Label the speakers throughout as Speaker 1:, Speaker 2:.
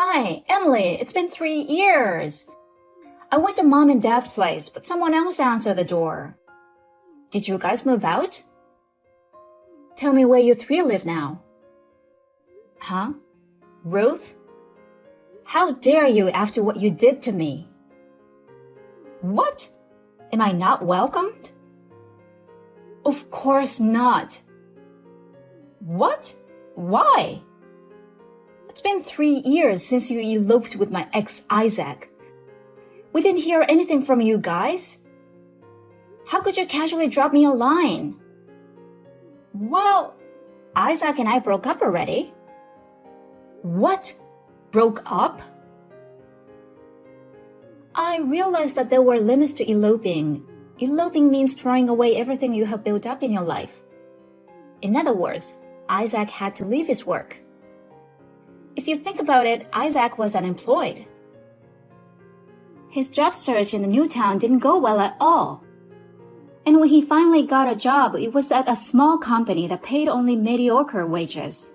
Speaker 1: Hi, Emily, it's been 3 years. I went to mom and dad's place, but someone else answered the door. Did you guys move out? Tell me where you three live now. Huh? Ruth? How dare you after what you did to me? What? Am I not welcomed? Of course not. What? Why? It's been 3 years since you eloped with my ex Isaac. We didn't hear anything from you guys. How could you casually drop me a line? Well, Isaac and I broke up already. What? Broke up? I realized that there were limits to eloping. Eloping means throwing away everything you have built up in your life. In other words, Isaac had to leave his work. If you think about it, Isaac was unemployed. His job search in the new town didn't go well at all. And when he finally got a job, it was at a small company that paid only mediocre wages.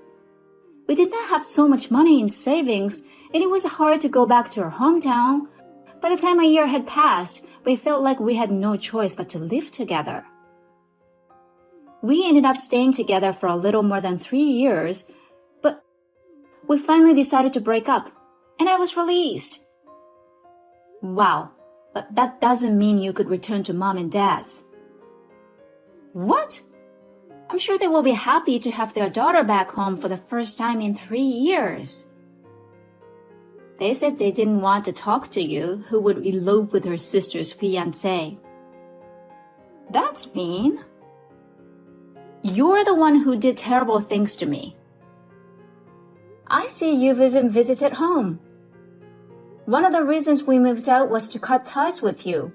Speaker 1: We did not have so much money in savings, and it was hard to go back to our hometown. By the time a year had passed, we felt like we had no choice but to live together. We ended up staying together for a little more than 3 years, but we finally decided to break up, and I was released. Wow, but that doesn't mean you could return to mom and dad's. What? I'm sure they will be happy to have their daughter back home for the first time in 3 years. They said they didn't want to talk to you who would elope with her sister's fiancé. That's mean. You're the one who did terrible things to me. I see you've even visited home. One of the reasons we moved out was to cut ties with you.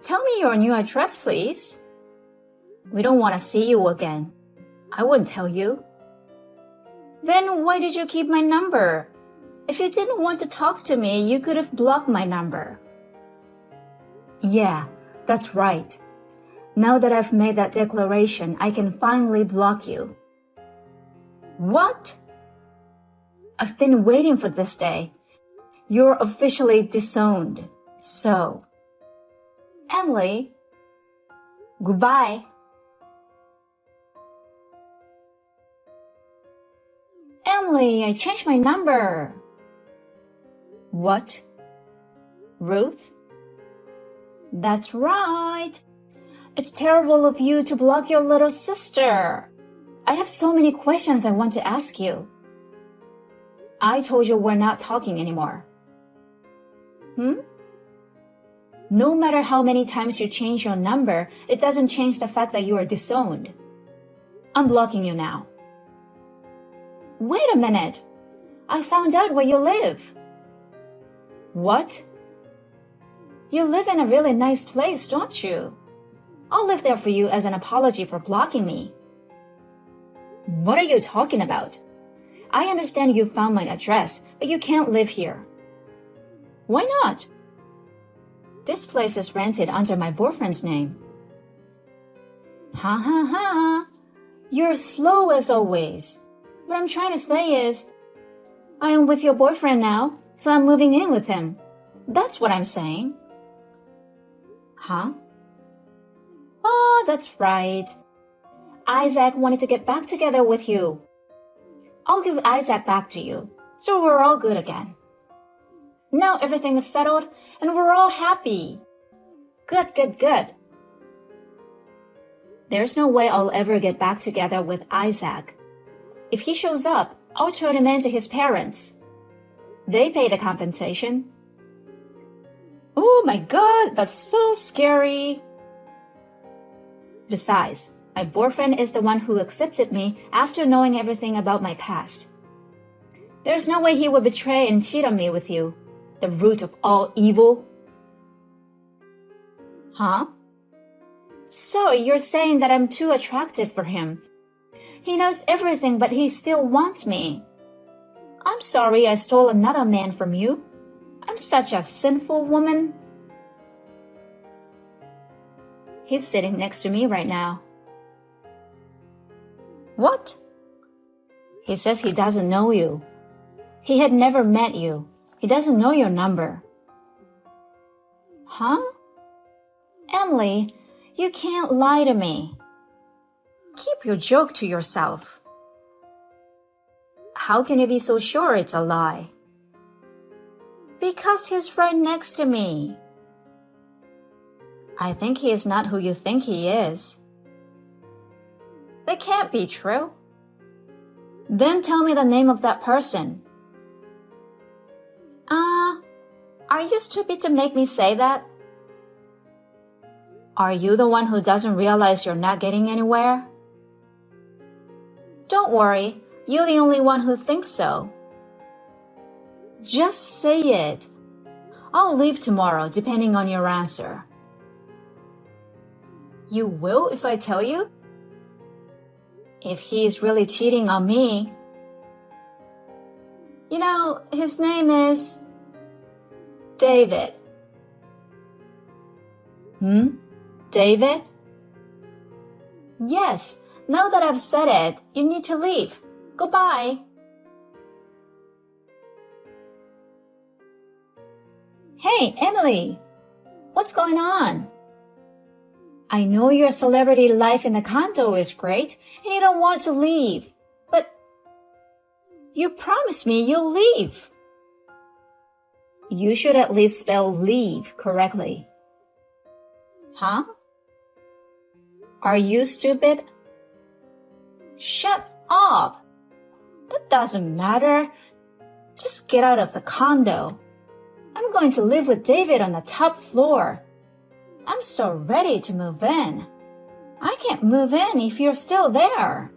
Speaker 1: Tell me your new address, please. We don't want to see you again. I wouldn't tell you. Then why did you keep my number? If you didn't want to talk to me, you could have blocked my number. Yeah, that's right. Now that I've made that declaration, I can finally block you. What? I've been waiting for this day. You're officially disowned. So, Emily, goodbye. Emily, I changed my number. What? Ruth? That's right. It's terrible of you to block your little sister. I have so many questions I want to ask you. I told you we're not talking anymore. No matter how many times you change your number, it doesn't change the fact that you are disowned. I'm blocking you now. Wait a minute. I found out where you live. What? You live in a really nice place, don't you? I'll live there for you as an apology for blocking me. What are you talking about? I understand you found my address, but you can't live here. Why not? This place is rented under my boyfriend's name. Ha ha ha. You're slow as always. What I'm trying to say is, I am with your boyfriend now, so I'm moving in with him. That's what I'm saying. Huh? Oh, that's right. Isaac wanted to get back together with you. I'll give Isaac back to you, so we're all good again. Now everything is settled, and we're all happy. Good, good, good. There's no way I'll ever get back together with Isaac. If he shows up, I'll turn him in to his parents. They pay the compensation. Oh my God, that's so scary. Besides, my boyfriend is the one who accepted me after knowing everything about my past. There's no way he would betray and cheat on me with you, the root of all evil. Huh? So you're saying that I'm too attractive for him. He knows everything, but he still wants me. I'm sorry I stole another man from you. I'm such a sinful woman. He's sitting next to me right now. What? He says he doesn't know you. He had never met you. He doesn't know your number. Huh? Emily, you can't lie to me. Keep your joke to yourself. How can you be so sure it's a lie? Because he's right next to me. I think he is not who you think he is. That can't be true. Then tell me the name of that person. Are you stupid to make me say that? Are you the one who doesn't realize you're not getting anywhere? Don't worry, you're the only one who thinks so. Just say it. I'll leave tomorrow, depending on your answer. You will if I tell you? If he's really cheating on me. You know, his name is David. David? Yes, now that I've said it, you need to leave. Goodbye. Hey, Emily, what's going on? I know your celebrity life in the condo is great and you don't want to leave, but you promised me you'll leave. You should at least spell leave correctly. Huh? Are you stupid? Shut up. That doesn't matter. Just get out of the condo. I'm going to live with David on the top floor. I'm so ready to move in. I can't move in if you're still there.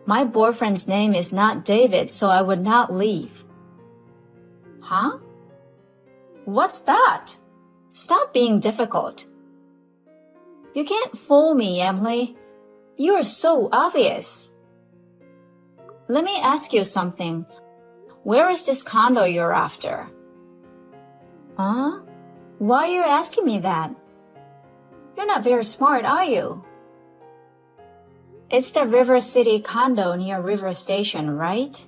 Speaker 1: My boyfriend's name is not David, so I would not leave. Huh? What's that? Stop being difficult. You can't fool me, Emily. You're so obvious. Let me ask you something. Where is this condo you're after? Huh? Why are you asking me that? You're not very smart, are you? It's the River City condo near River Station, right?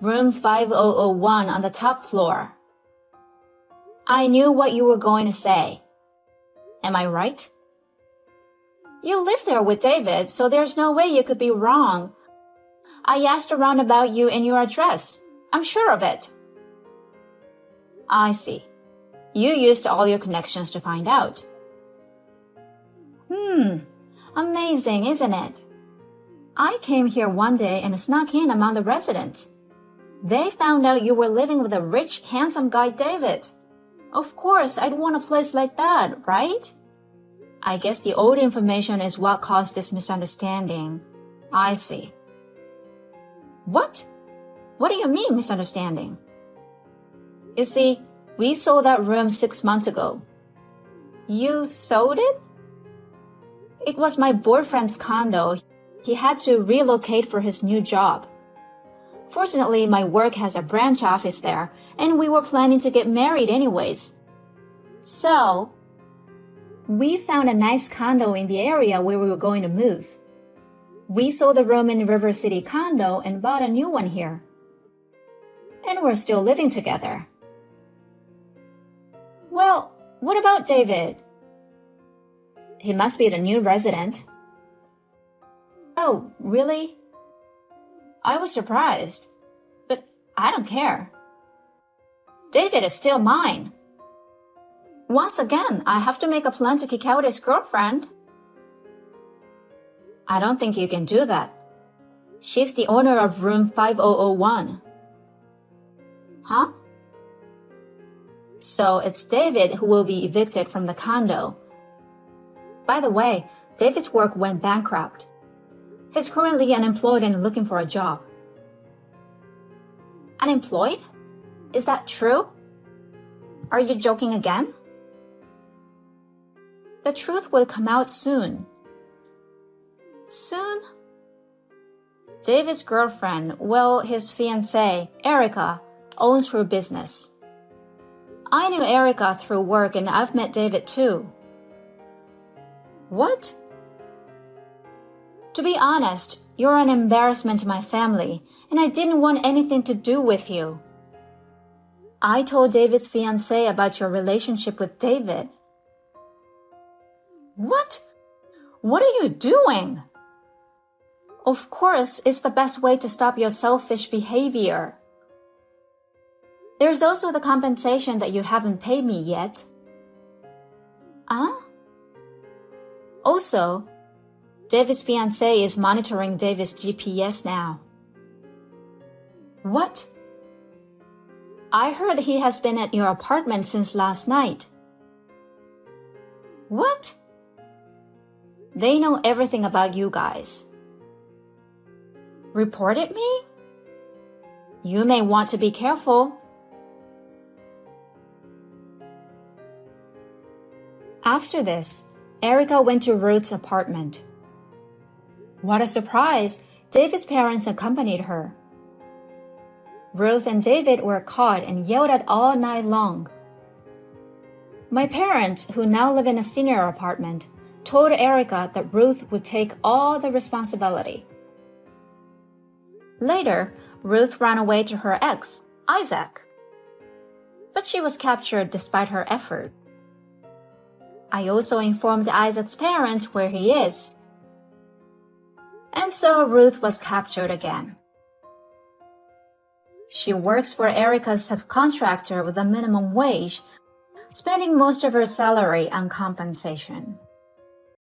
Speaker 1: Room 5001 on the top floor. I knew what you were going to say. Am I right? You live there with David, so there's no way you could be wrong. I asked around about you and your address. I'm sure of it. I see. You used all your connections to find out. Amazing, isn't it? I came here one day and snuck in among the residents. They found out you were living with a rich, handsome guy, David. Of course, I'd want a place like that, right? I guess the old information is what caused this misunderstanding. I see. What? What do you mean, misunderstanding? You see, we sold that room 6 months ago. You sold it? It was my boyfriend's condo. He had to relocate for his new job. Fortunately, my work has a branch office there, and we were planning to get married anyways. So, we found a nice condo in the area where we were going to move. We sold the room in the River City condo and bought a new one here. And we're still living together. Well, what about David? He must be the new resident. Oh, really? I was surprised, but I don't care. David is still mine. Once again, I have to make a plan to kick out his girlfriend. I don't think you can do that. She's the owner of room 5001. Huh? So it's David who will be evicted from the condo. By the way, David's work went bankrupt. He's currently unemployed and looking for a job. Unemployed? Is that true? Are you joking again? The truth will come out soon. Soon? David's girlfriend, well, his fiancé, Erica, owns her business. I knew Erica through work and I've met David too. What? To be honest, You're an embarrassment to my family, and I didn't want anything to do with you. I told David's fiancé about your relationship with David. What? What are you doing? Of course, it's the best way to stop your selfish behavior. There's also the compensation that you haven't paid me yet. Huh? Also, David's fiancé is monitoring David's GPS now. What? I heard he has been at your apartment since last night. What? They know everything about you guys. Reported me? You may want to be careful. After this, Erica went to Ruth's apartment. What a surprise! David's parents accompanied her. Ruth and David were caught and yelled at all night long. My parents, who now live in a senior apartment, told Erica that Ruth would take all the responsibility. Later, Ruth ran away to her ex, Isaac. But she was captured despite her effort. I also informed Isaac's parents where he is. And so Ruth was captured again. She works for Erica's subcontractor with a minimum wage, spending most of her salary on compensation.